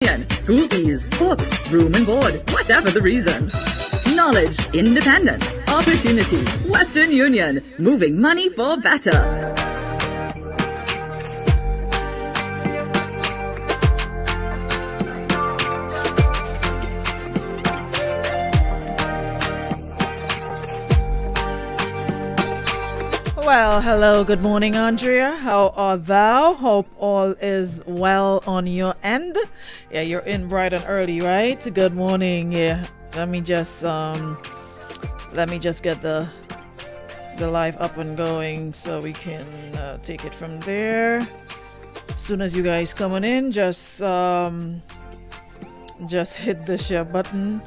School fees, books, room and board, whatever the reason. Knowledge, independence, opportunity. Western Union, moving money for better. Well, hello, good morning, Andrea. How art thou? Hope all is well on your end. Yeah, you're in bright and early, right? Good morning. Yeah, let me just get the live up and going so we can take it from there. As soon as you guys coming in, just hit the share button.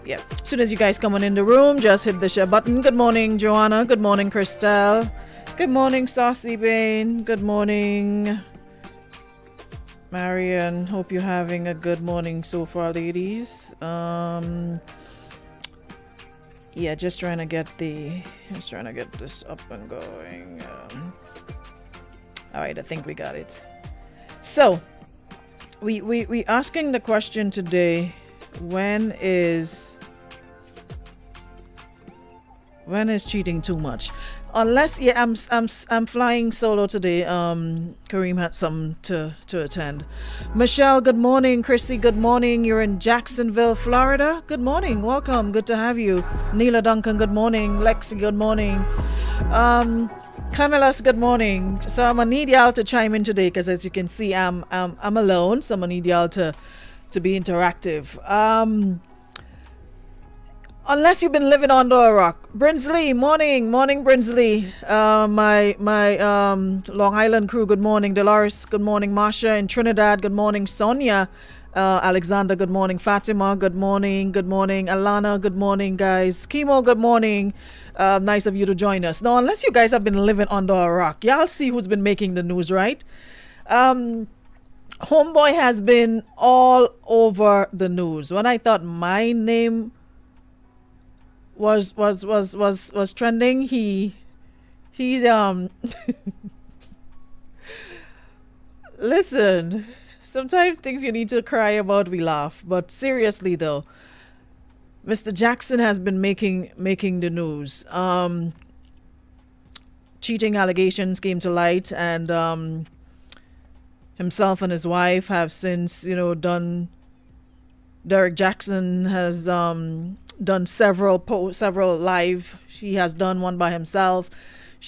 Yeah. As soon as you guys come on in the room, just hit the share button. Good morning, Joanna. Good morning, Christelle. Good morning, Saucy Bane. Good morning, Marian. Hope you're having a good morning so far, ladies. Yeah, just trying to get this up and going. All right, I think we got it. So, we asking the question today. When is cheating too much? Unless I'm flying solo today. Kareem had some to attend. Michelle, good morning. Chrissy, good morning. You're in Jacksonville, Florida. Good morning. Welcome. Good to have you. Neela Duncan, good morning. Lexi, good morning. Camilas, good morning. So I'm gonna need y'all to chime in today because as you can see, I'm alone. So I'm gonna need y'all to be interactive. Unless you've been living under a rock. Brinsley, morning Brinsley. My Long Island crew, good morning. Dolores, good morning. Marsha in Trinidad, good morning. Sonia, Alexander, good morning. Fatima, good morning. Alana, good morning, guys. Chemo, good morning. Nice of you to join us. Now, unless you guys have been living under a rock, y'all see who's been making the news, right? Homeboy has been all over the news. When I thought my name was trending, he's listen, sometimes things you need to cry about, we laugh. But seriously though, Mr. Jackson has been making the news. Cheating allegations came to light, and himself and his wife have since, done. Derek Jackson has done several live. He has done one by himself.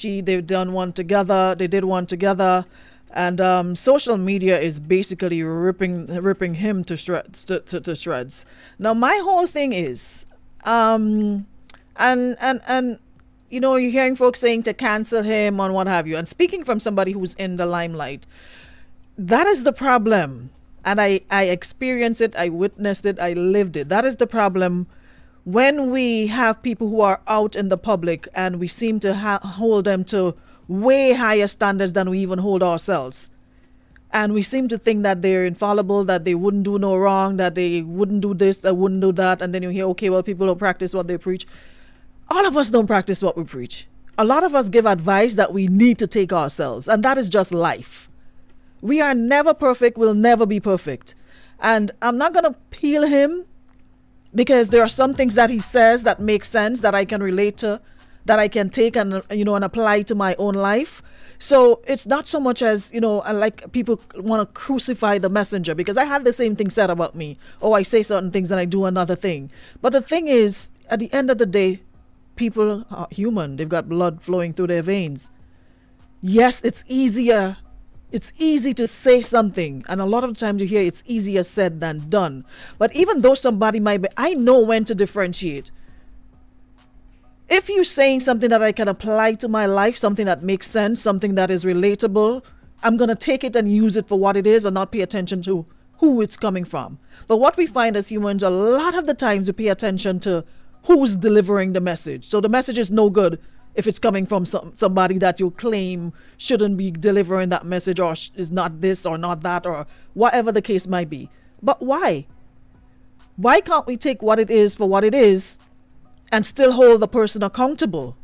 They've done one together. They did one together, and social media is basically ripping him to shreds. Now, my whole thing is, and you're hearing folks saying to cancel him and what have you. And speaking from somebody who's in the limelight. That is the problem. And I experienced it, I witnessed it, I lived it. That is the problem when we have people who are out in the public and we seem to hold them to way higher standards than we even hold ourselves. And we seem to think that they're infallible, that they wouldn't do no wrong, that they wouldn't do this, that wouldn't do that. And then you hear, okay, well, people don't practice what they preach. All of us don't practice what we preach. A lot of us give advice that we need to take ourselves. And that is just life. We are never perfect, we'll never be perfect. And I'm not going to peel him because there are some things that he says that make sense, that I can relate to, that I can take and apply to my own life. So it's not so much as, like people want to crucify the messenger, because I had the same thing said about me. Oh, I say certain things and I do another thing. But the thing is, at the end of the day, people are human. They've got blood flowing through their veins. Yes, it's easier. It's easy to say something, and a lot of times you hear it's easier said than done. But even though somebody might be, I know when to differentiate. If you're saying something that I can apply to my life, something that makes sense, something that is relatable, I'm going to take it and use it for what it is and not pay attention to who it's coming from. But what we find as humans, a lot of the times we pay attention to who's delivering the message. So the message is no good if it's coming from somebody that you claim shouldn't be delivering that message, or is not this or not that, or whatever the case might be. But why? Why can't we take what it is for what it is and still hold the person accountable?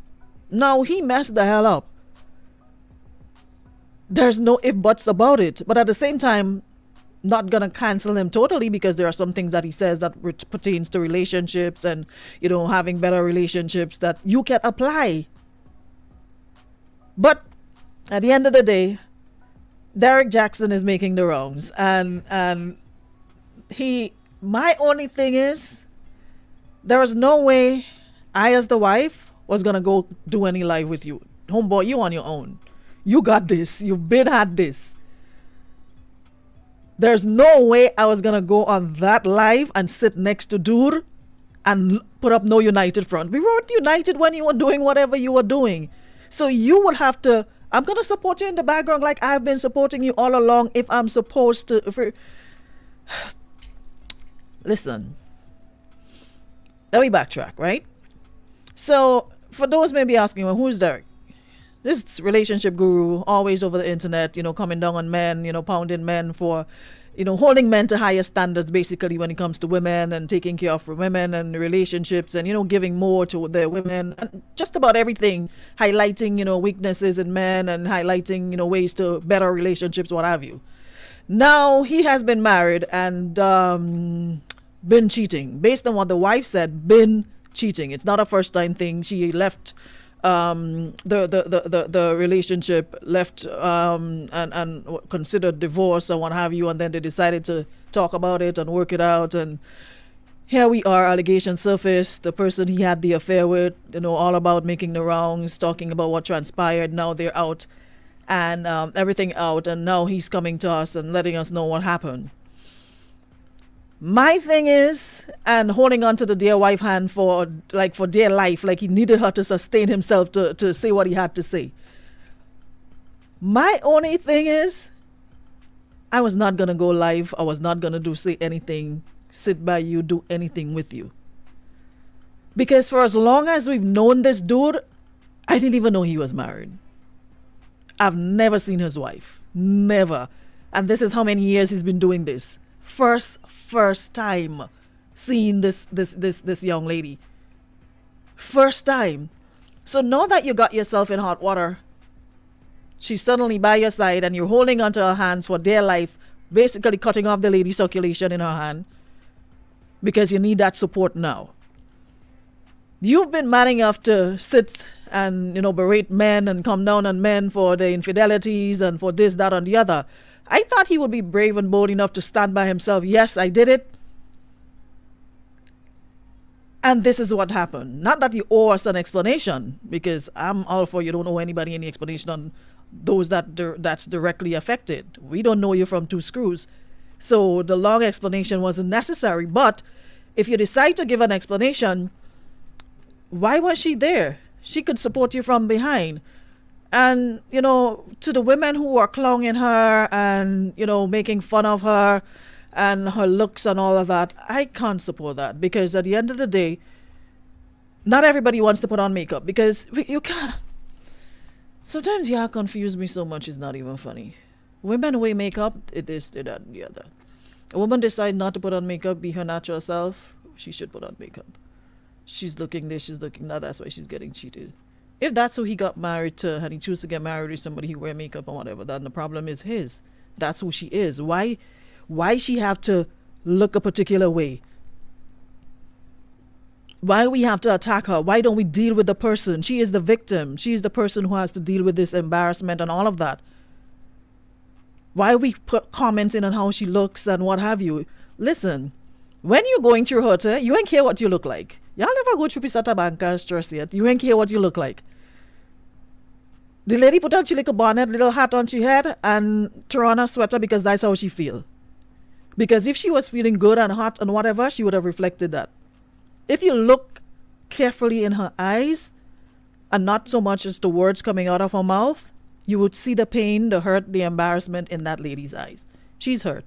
No, he messed the hell up. There's no if buts about it. But at the same time, not gonna cancel him totally, because there are some things that he says that pertains to relationships and having better relationships that you can apply. But at the end of the day, Derek Jackson is making the rounds, and he. My only thing is, there is no way I, as the wife, was gonna go do any live with you, homeboy. You on your own. You got this. You've been had this. There's no way I was gonna go on that live and sit next to Dur and put up no united front. We weren't united when you were doing whatever you were doing. So you would have to. I'm gonna support you in the background like I've been supporting you all along. If I'm supposed to, listen. Let me backtrack, right? So for those maybe asking, well, who's Derek? This relationship guru, always over the internet, coming down on men, pounding men for, holding men to higher standards, basically, when it comes to women and taking care of women and relationships and, giving more to their women and just about everything, highlighting, weaknesses in men and highlighting, ways to better relationships, what have you. Now he has been married and been cheating. Based on what the wife said, been cheating. It's not a first time thing. She left the relationship, left and considered divorce and what have you, and then they decided to talk about it and work it out, and here we are, allegations surfaced. The person he had the affair with, all about making the rounds, talking about what transpired. Now they're out and everything out, and now he's coming to us and letting us know what happened. My thing is, and holding on to the dear wife hand for dear life, like he needed her to sustain himself to say what he had to say. My only thing is, I was not going to go live. I was not going to say anything, sit by you, do anything with you. Because for as long as we've known this dude, I didn't even know he was married. I've never seen his wife. Never. And this is how many years he's been doing this. First time seeing this young lady. First time. So now that you got yourself in hot water, she's suddenly by your side and you're holding onto her hands for dear life, basically cutting off the lady's circulation in her hand because you need that support now. You've been man enough to sit and, berate men and come down on men for their infidelities and for this, that, and the other. I thought he would be brave and bold enough to stand by himself. Yes, I did it. And this is what happened. Not that you owe us an explanation, because I'm all for you don't owe anybody any explanation on those that's directly affected. We don't know you from two screws. So the long explanation wasn't necessary. But if you decide to give an explanation, why was she there? She could support you from behind. And, to the women who are clowning her and, making fun of her and her looks and all of that, I can't support that, because at the end of the day, not everybody wants to put on makeup, because you can't. Sometimes y'all confuse me so much, it's not even funny. Women wear makeup, it is that and the other. A woman decides not to put on makeup, be her natural self, she should put on makeup. She's looking this, she's looking that, that's why she's getting cheated. If that's who he got married to, and he chose to get married to somebody who wear makeup and whatever, then the problem is his. That's who she is. Why she have to look a particular way? Why we have to attack her? Why don't we deal with the person? She is the victim. She is the person who has to deal with this embarrassment and all of that. Why we put commenting on how she looks and what have you? Listen, when you're going through her, you ain't care what you look like. Y'all never go through Pisata Banca stress yet. You ain't care what you look like. The lady put on she like a bonnet, little hat on she head, and throw on a sweater because that's how she feel. Because if she was feeling good and hot and whatever, she would have reflected that. If you look carefully in her eyes, and not so much as the words coming out of her mouth, you would see the pain, the hurt, the embarrassment in that lady's eyes. She's hurt.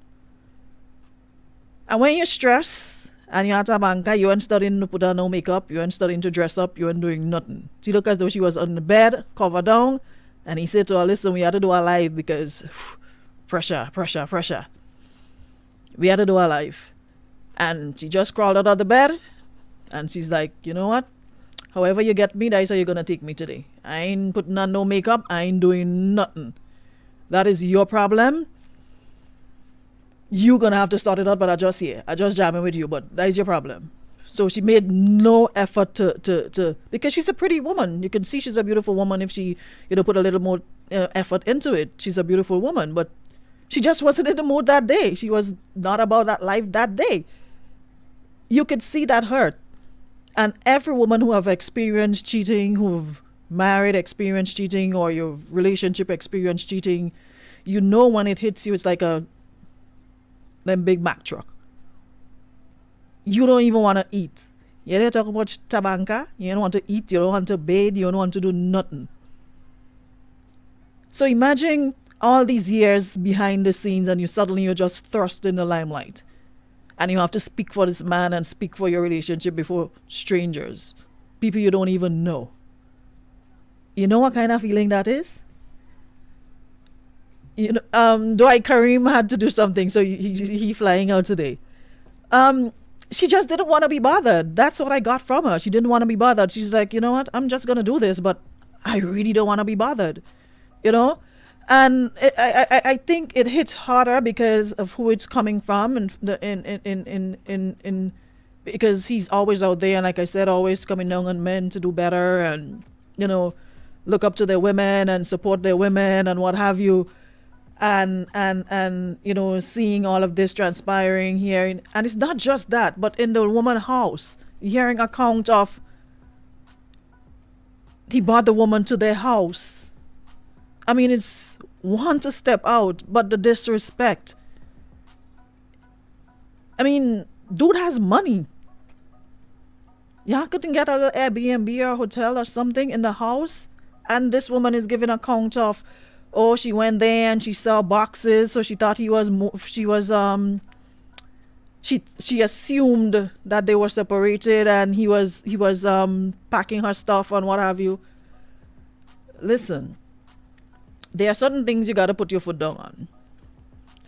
And when you're stressed, and you're at a banca, you ain't studying to put on no makeup, you ain't studying to dress up, you ain't doing nothing. She looked as though she was on the bed, covered down, and he said to her, listen, we had to do our live because pressure. We had to do our live. And she just crawled out of the bed, and she's like, you know what? However you get me, that's how you're going to take me today. I ain't putting on no makeup, I ain't doing nothing. That is your problem. You're gonna have to sort it out, but I just here. I just jamming with you, but that is your problem. So she made no effort to because she's a pretty woman. You can see she's a beautiful woman if she, put a little more effort into it. She's a beautiful woman, but she just wasn't in the mood that day. She was not about that life that day. You could see that hurt. And every woman who have experienced cheating, who've married, experienced cheating, or your relationship experienced cheating, when it hits you, it's like them Big Mac truck. You don't even want to eat. You don't talk about tabanca. You don't want to eat. You don't want to bathe. You don't want to do nothing. So imagine all these years behind the scenes and you're just thrust in the limelight. And you have to speak for this man and speak for your relationship before strangers. People you don't even know. You know what kind of feeling that is? Dwight Kareem had to do something, so he flying out today. She just didn't want to be bothered. That's what I got from her. She didn't want to be bothered. She's like, you know what? I'm just going to do this, but I really don't want to be bothered. And I think it hits harder because of who it's coming from and because he's always out there and, like I said, always coming down on men to do better and, look up to their women and support their women and what have you. And seeing all of this transpiring here, and it's not just that, but in the woman's house, hearing account of he brought the woman to their house. I mean, it's one to step out, but the disrespect. I mean, dude has money. Y'all couldn't get a little Airbnb or a hotel or something in the house, and this woman is giving account of, oh, she went there and she saw boxes, so she thought she assumed that they were separated and he was packing her stuff and what have you. Listen, there are certain things you got to put your foot down on.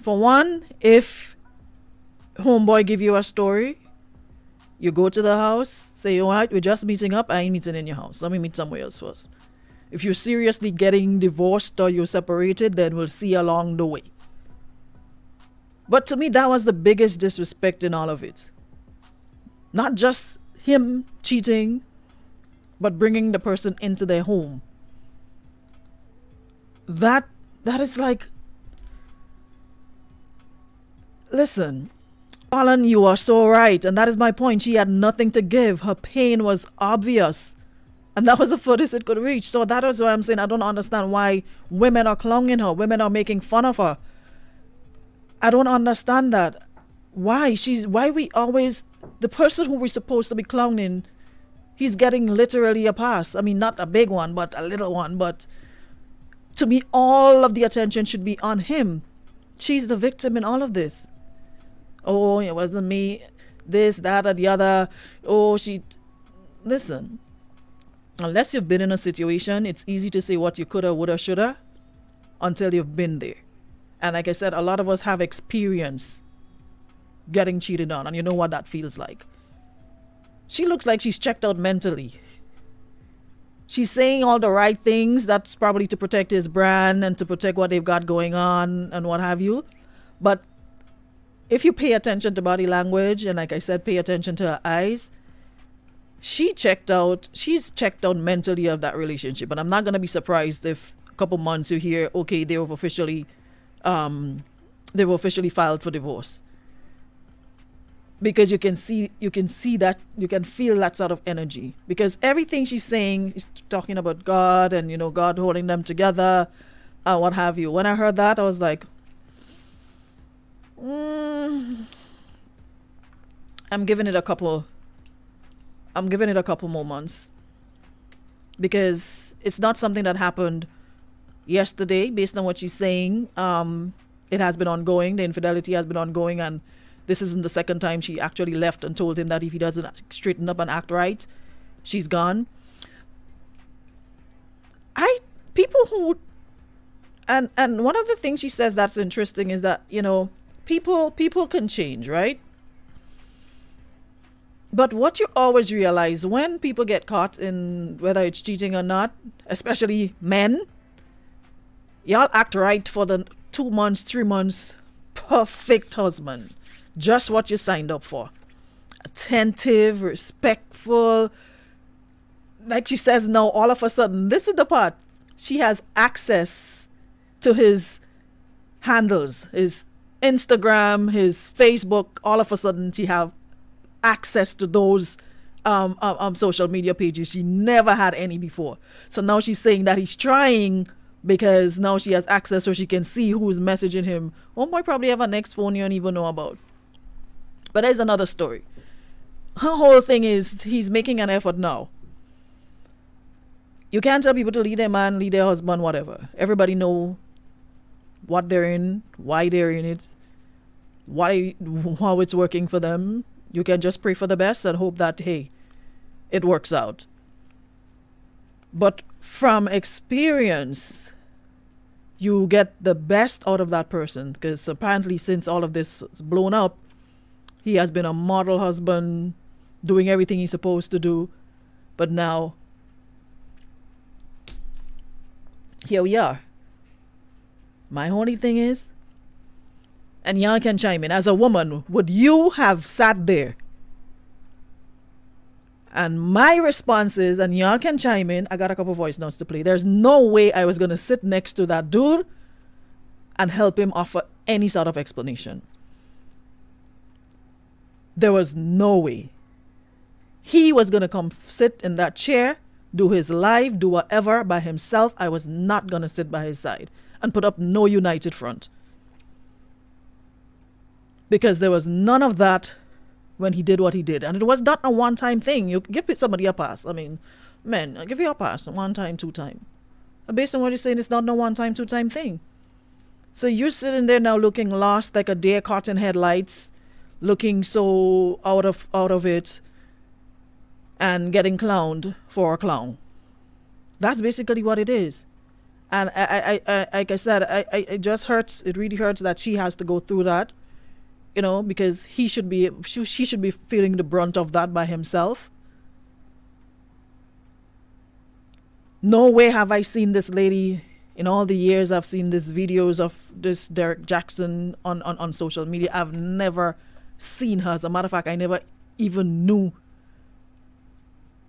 For one, if homeboy give you a story, you go to the house, say, all right, we're just meeting up. I ain't meeting in your house. Let me meet somewhere else first. If you're seriously getting divorced or you're separated, then we'll see along the way. But to me, that was the biggest disrespect in all of it. Not just him cheating, but bringing the person into their home. That is like, listen, Alan, you are so right. And that is my point. She had nothing to give. Her pain was obvious. And that was the furthest it could reach. So that is why I'm saying I don't understand why women are clowning her. Women are making fun of her. I don't understand that. Why we always, the person who we're supposed to be clowning, he's getting literally a pass. I mean, not a big one, but a little one. But to me, all of the attention should be on him. She's the victim in all of this. Oh, it wasn't me. This, that, or the other. Oh, listen. Unless you've been in a situation, it's easy to say what you coulda, woulda, shoulda until you've been there. And like I said, a lot of us have experience getting cheated on, and you know what that feels like. She looks like she's checked out mentally. She's saying all the right things. That's probably to protect his brand and to protect what they've got going on and what have you. But if you pay attention to body language, and like I said, pay attention to her eyes, she's checked out mentally of that relationship. And I'm not going to be surprised if a couple months you hear, okay, they've officially filed for divorce. Because you can see that, you can feel that sort of energy. Because everything she's saying is talking about God and, God holding them together and what have you. When I heard that, I was like, I'm giving it a couple more months, because it's not something that happened yesterday. Based on what she's saying, it has been ongoing. The infidelity has been ongoing, and this isn't the second time she actually left and told him that if he doesn't straighten up and act right, she's gone. And one of the things she says that's interesting is that, people can change, right? But what you always realize when people get caught in whether it's cheating or not, especially men, Y'all act right for the 2 months, 3 months. Perfect husband. Just what you signed up for. Attentive, respectful. Like she says now, all of a sudden, this is the part. She has access to his handles, his Instagram, his Facebook. All of a sudden, she have access to those social media pages. She never had any before. So now she's saying that he's trying because now she has access so she can see who's messaging him. Homeboy probably have a next phone you don't even know about. But there's another story. Her whole thing is he's making an effort now. You can't tell people to leave their man, leave their husband, whatever. Everybody know what they're in, why they're in it, how it's working for them. You can just pray for the best and hope that, hey, it works out. But from experience, you get the best out of that person, because apparently since all of this is blown up, he has been a model husband, doing everything he's supposed to do. But now, here we are. My only thing is, and y'all can chime in, as a woman, would you have sat there? And my response is, and y'all can chime in, I got a couple voice notes to play. There's no way I was going to sit next to that dude and help him offer any sort of explanation. There was no way. He was going to come sit in that chair, do his live, do whatever by himself. I was not going to sit by his side and put up no united front. Because there was none of that when he did what he did. And it was not a one-time thing. You give somebody a pass. I mean, men, I give you a pass. One time, 2 time. Based on what you're saying, it's not no one-time, 2 time thing. So you're sitting there now looking lost like a deer caught in headlights, looking so out of it, and getting clowned for a clown. That's basically what it is. And I like I said, it just hurts. It really hurts that she has to go through that. You know, because she should be feeling the brunt of that by himself. No way have I seen this lady in all the years I've seen these videos of this Derek Jackson on social media. I've never seen her. As a matter of fact, I never even knew.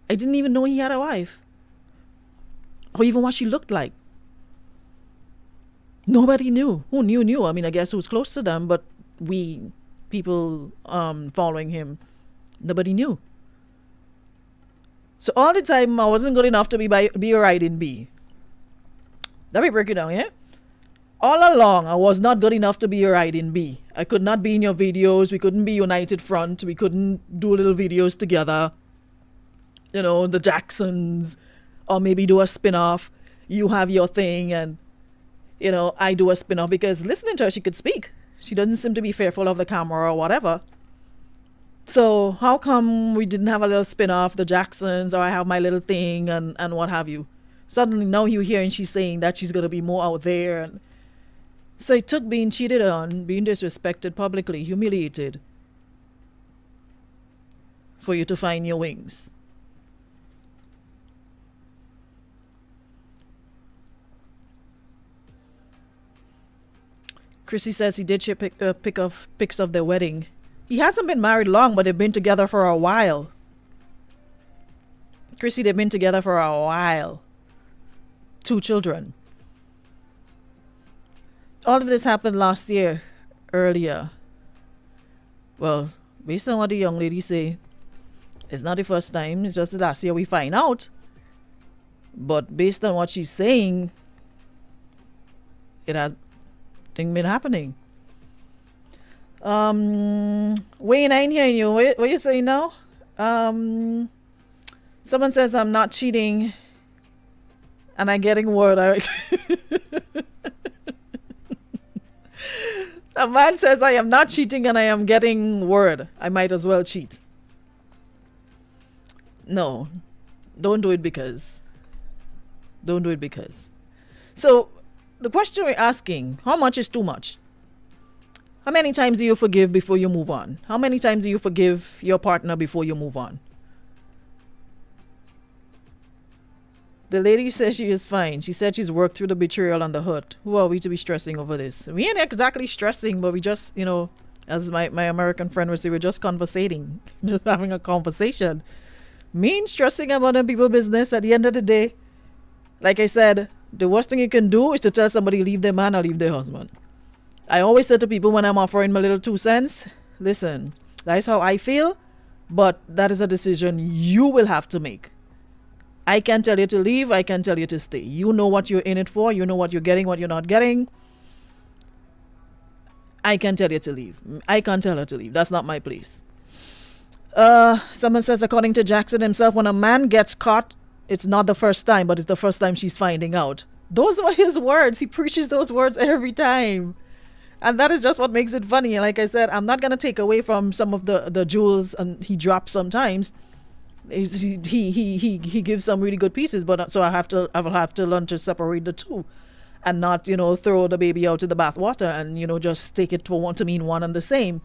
I didn't even know he had a wife. Or even what she looked like. Nobody knew. Who knew. I mean, I guess who was close to them, but people following him, nobody knew. So all the time I wasn't good enough to be a riding bee. Let me break it down, yeah? All along I was not good enough to be a riding bee. I could not be in your videos. We couldn't be united front. We couldn't do little videos together. You know, the Jacksons, or maybe do a spin-off. You have your thing and, you know, I do a spin-off, because listening to her, she could speak. She doesn't seem to be fearful of the camera or whatever. So how come we didn't have a little spin-off, the Jacksons, or I have my little thing and what have you? Suddenly now you hear and she's saying that she's going to be more out there. And so it took being cheated on, being disrespected publicly, humiliated, for you to find your wings. Chrissy says he did share pics of their wedding. He hasn't been married long, but they've been together for a while. Chrissy, they've been together for a while. 2 children. All of this happened last year, earlier. Well, based on what the young lady say, it's not the first time. It's just the last year we find out. But based on what she's saying, it has thing been happening. Wayne, I ain't hearing you. What you saying now? Someone says I'm not cheating and I'm getting word out. A man says I am not cheating and I am getting word. I might as well cheat. No, don't do it because. Don't do it because. So the question we're asking, how much is too much? How many times do you forgive before you move on? How many times do you forgive your partner before you move on? The lady says she is fine. She said she's worked through the betrayal and the hurt. Who are we to be stressing over this? We ain't exactly stressing, but we just, as my American friend would say, we're just conversating, just having a conversation. Me ain't stressing about them people business. At the end of the day, like I said, the worst thing you can do is to tell somebody leave their man or leave their husband. I always say to people when I'm offering my little 2 cents, listen, that is how I feel, but that is a decision you will have to make. I can tell you to leave, I can tell you to stay. You know what you're in it for, you know what you're getting, what you're not getting. I can tell you to leave. I can't tell her to leave. That's not my place. Someone says, according to Jackson himself, when a man gets caught, it's not the first time, but it's the first time she's finding out. Those were his words. He preaches those words every time. And that is just what makes it funny. Like I said, I'm not going to take away from some of the jewels and he drops sometimes. He gives some really good pieces, but so I will have to learn to separate the two and not, throw the baby out to the bathwater and, just take it for one to mean one and the same.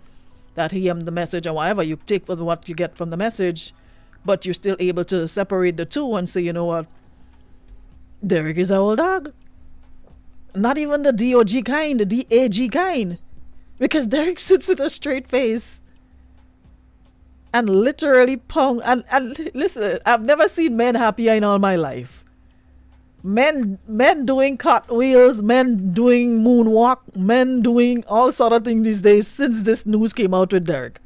That he the message and whatever you take with what you get from the message, but you're still able to separate the two and say, you know what, Derek is our old dog. Not even the DOG kind, the DAG kind. Because Derek sits with a straight face and literally and listen, I've never seen men happier in all my life. Men doing cartwheels, men doing moonwalk, men doing all sort of things these days since this news came out with Derek.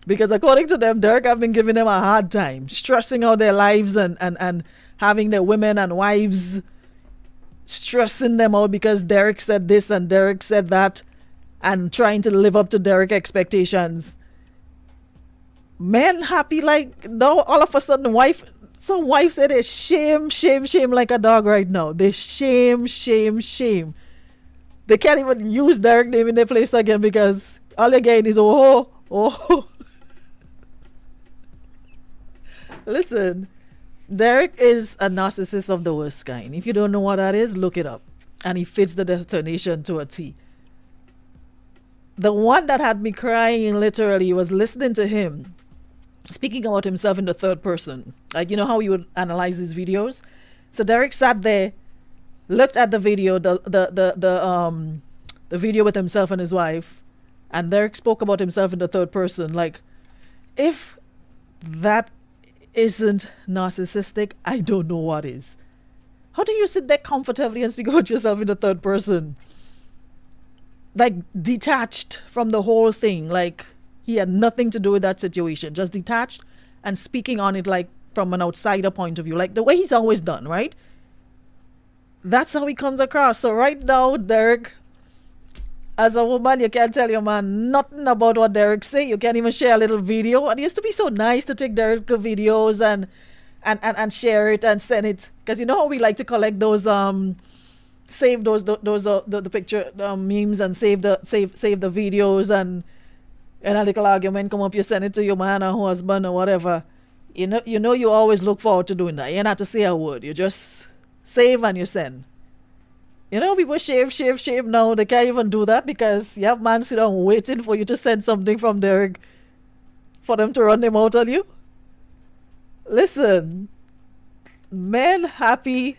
Because according to them, Derek have been giving them a hard time, stressing out their lives and having their women and wives stressing them out because Derek said this and Derek said that and trying to live up to Derek expectations. Men happy like now all of a sudden some wife said they shame like a dog right now. They shame. They can't even use Derek name in their place again because all they're getting is oh. Listen, Derek is a narcissist of the worst kind. If you don't know what that is, look it up. And he fits the destination to a T. The one that had me crying literally was listening to him speaking about himself in the third person. Like, you know how he would analyze his videos? So Derek sat there, looked at the video, the video with himself and his wife, and Derek spoke about himself in the third person. Like, if that isn't narcissistic, I don't know what is. How do you sit there comfortably and speak about yourself in the third person? Like, detached from the whole thing. Like, he had nothing to do with that situation. Just detached and speaking on it like from an outsider point of view. Like the way he's always done, right? That's how he comes across. So right now, Derek, as a woman, you can't tell your man nothing about what Derek say. You can't even share a little video. And it used to be so nice to take Derek videos and share it and send it. Because you know how we like to collect those save the picture memes and save the videos and a little argument come up, you send it to your man or husband or whatever. You know you always look forward to doing that. You don't have to say a word. You just save and you send. People shave now. They can't even do that because you have man sit down waiting for you to send something from Derek for them to run them out on you. Listen, men happy.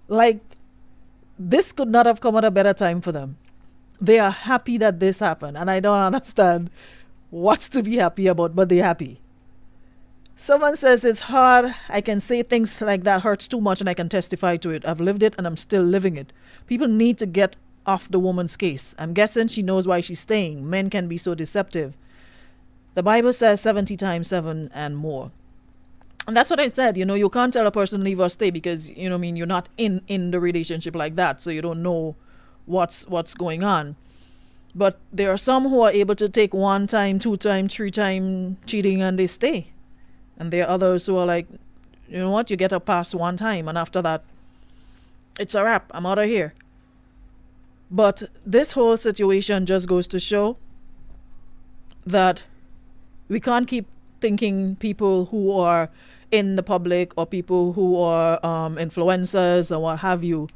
Like, this could not have come at a better time for them. They are happy that this happened, and I don't understand what's to be happy about, but they're happy. Someone says it's hard. I can say things like that hurts too much and I can testify to it. I've lived it and I'm still living it. People need to get off the woman's case. I'm guessing she knows why she's staying. Men can be so deceptive. The Bible says 70 times 7 and more. And that's what I said. You can't tell a person leave or stay because, you're not in the relationship like that. So you don't know what's going on. But there are some who are able to take 1 time, 2 time, 3 time cheating and they stay. And there are others who are like, you know what, you get a pass 1 time and after that, it's a wrap. I'm out of here. But this whole situation just goes to show that we can't keep thinking people who are in the public or people who are influencers or what have you,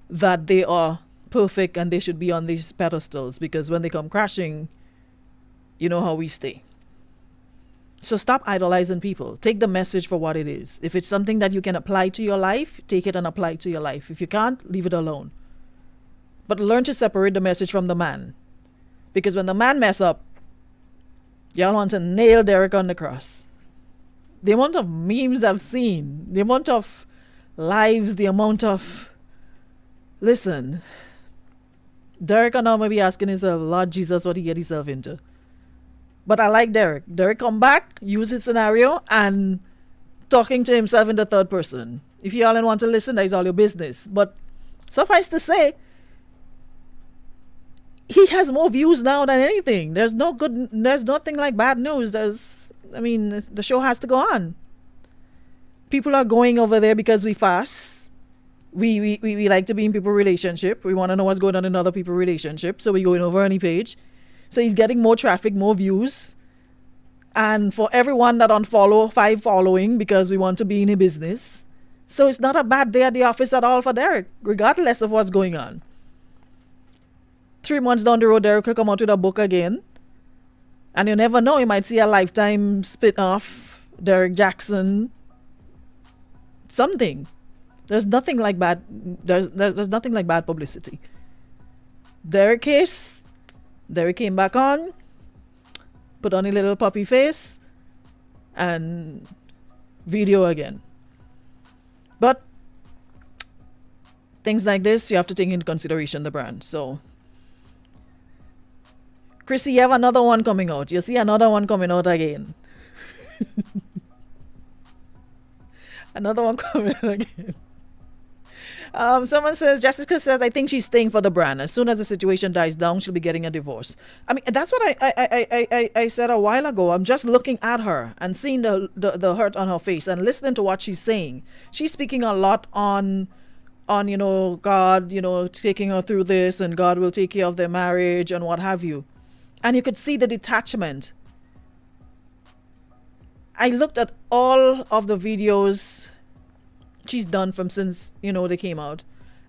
that they are perfect and they should be on these pedestals, because when they come crashing, you know how we stay. So stop idolizing people. Take the message for what it is. If it's something that you can apply to your life, take it and apply it to your life. If you can't, leave it alone. But learn to separate the message from the man. Because when the man mess up, y'all want to nail Derek on the cross. The amount of memes I've seen, the amount of lives, the amount of... Listen, Derek and I may be asking himself, Lord Jesus, what he get himself into. But I like Derek. Derek come back, use his scenario, and talking to himself in the third person. If you all want to listen, that is all your business. But suffice to say, he has more views now than anything. There's nothing like bad news. The show has to go on. People are going over there because we fast. We like to be in people's relationship. We want to know what's going on in other people's relationship. So we going over any page. So he's getting more traffic, more views. And for everyone that unfollow, 5 following because we want to be in a business. So it's not a bad day at the office at all for Derek, regardless of what's going on. 3 months down the road, Derek will come out with a book again. And you never know, you might see a Lifetime spin-off, Derek Jackson, something. There's nothing like bad. There's nothing like bad publicity. Derek came back on, put on a little puppy face, and video again. But things like this, you have to take into consideration the brand. So, Chrissy, you have another one coming out. You see another one coming out again. Another one coming out again. Someone says, Jessica says, I think she's staying for the brand. As soon as the situation dies down, she'll be getting a divorce. I mean, that's what I said a while ago. I'm just looking at her and seeing the hurt on her face and listening to what she's saying. She's speaking a lot on God, taking her through this, and God will take care of their marriage and what have you. And you could see the detachment. I looked at all of the videos she's done from since they came out,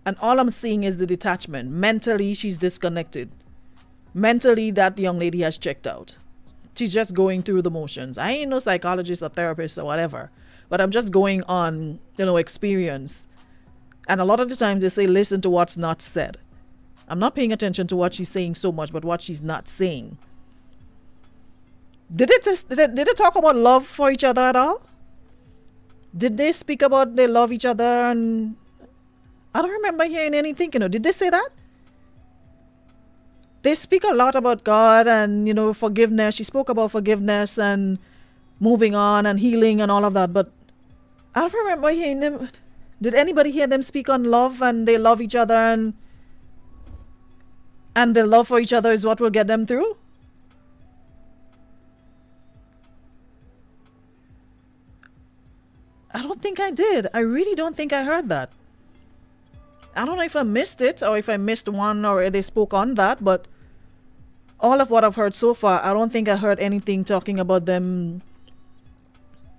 and all I'm seeing is the detachment. Mentally, she's disconnected. Mentally, that young lady has checked out. She's just going through the motions. I ain't no psychologist or therapist or whatever, but I'm just going on experience. And a lot of the times they say listen to what's not said. I'm not paying attention to what she's saying so much, but what she's not saying. Did it talk about love for each other at all? Did they speak about they love each other? And I don't remember hearing anything, did they say that? They speak a lot about God and, forgiveness. She spoke about forgiveness and moving on and healing and all of that. But I don't remember hearing them. Did anybody hear them speak on love and they love each other and their love for each other is what will get them through? I don't think I did. I really don't think I heard that. I don't know if I missed it or if I missed one or they spoke on that, but all of what I've heard so far, I don't think I heard anything talking about them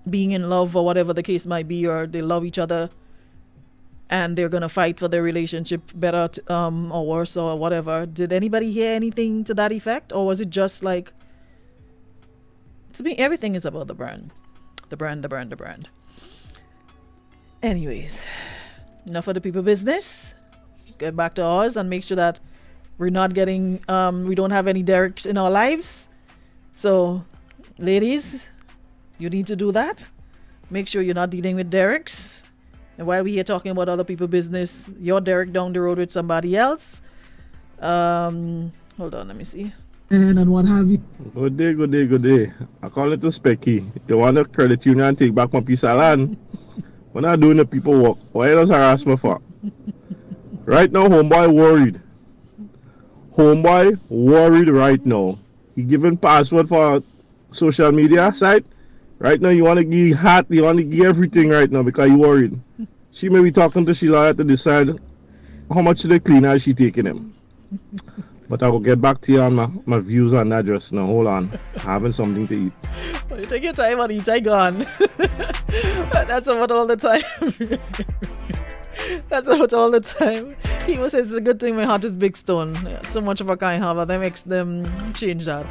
being in love or whatever the case might be, or they love each other and they're going to fight for their relationship better or worse or whatever. Did anybody hear anything to that effect? Or was it just like, to me, everything is about the brand. The brand. Anyways, enough of the people business. Get back to ours and make sure that we're not getting, we don't have any Dereks in our lives. So, ladies, you need to do that. Make sure you're not dealing with Dereks. And while we're here talking about other people's business, your Derek down the road with somebody else. Hold on, let me see. And what have you? Good day. I call it a specky. You want a credit union and take back my piece of land? We're not doing the people work. Why does harass me for? Right now, homeboy worried right now. He giving password for social media site. Right now, you want to give hat, you want to give everything right now because you worried. She may be talking to Sheila to decide how much of the cleaner she taking him. But I will get back to you on my views on that just now. Hold on. Having something to eat. Well, you take your time and eat, I gone. That's about all the time. That's about all the time. People say it's a good thing my heart is big stone. So much of a kind have, that makes them change that.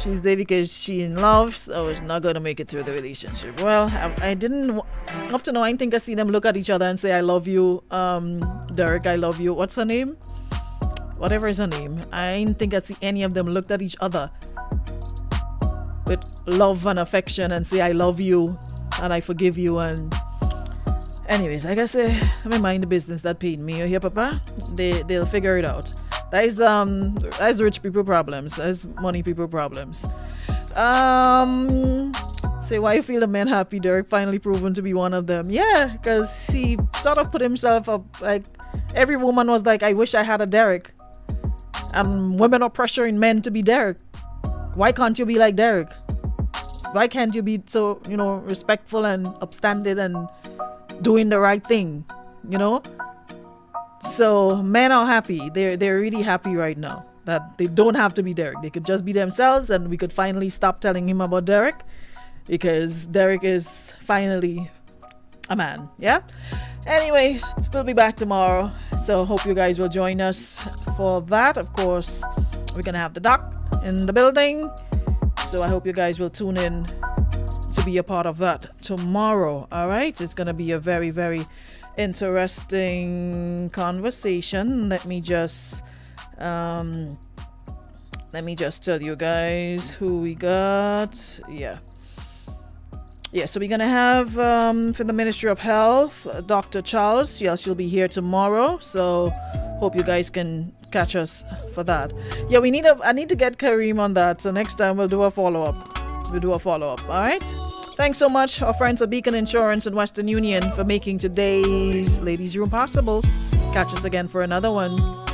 She's there because she in love, so she's not gonna make it through the relationship. Well, I didn't up to now. I think I see them look at each other and say, "I love you, Derek. I love you." What's her name? Whatever is her name. I didn't think I see any of them looked at each other with love and affection and say, "I love you and I forgive you." And anyways, I guess let me mind the business that paid me. You hear, Papa? They'll figure it out. That's rich people problems. That's money people problems. Say why you feel the men happy, Derek finally proven to be one of them. Yeah, because he sort of put himself up, like every woman was like, I wish I had a Derek. Women are pressuring men to be Derek. Why can't you be like Derek? Why can't you be so, respectful and upstanding and doing the right thing, So men are happy. They're really happy right now that they don't have to be Derek. They could just be themselves, and we could finally stop telling him about Derek, because Derek is finally a man. Yeah. Anyway, we'll be back tomorrow. So hope you guys will join us for that. Of course, we're gonna have the doc in the building. So I hope you guys will tune in to be a part of that tomorrow. All right. It's gonna be a very, very interesting conversation. Let me just tell you guys who we got. So we're gonna have for the Ministry of Health, Dr. Charles. Yes, she'll be here tomorrow, so hope you guys can catch us for that. Yeah, I need to get Kareem on that, so next time we'll do a follow-up. All right. Thanks so much, our friends at Beacon Insurance and Western Union, for making today's Ladies Room possible. Catch us again for another one.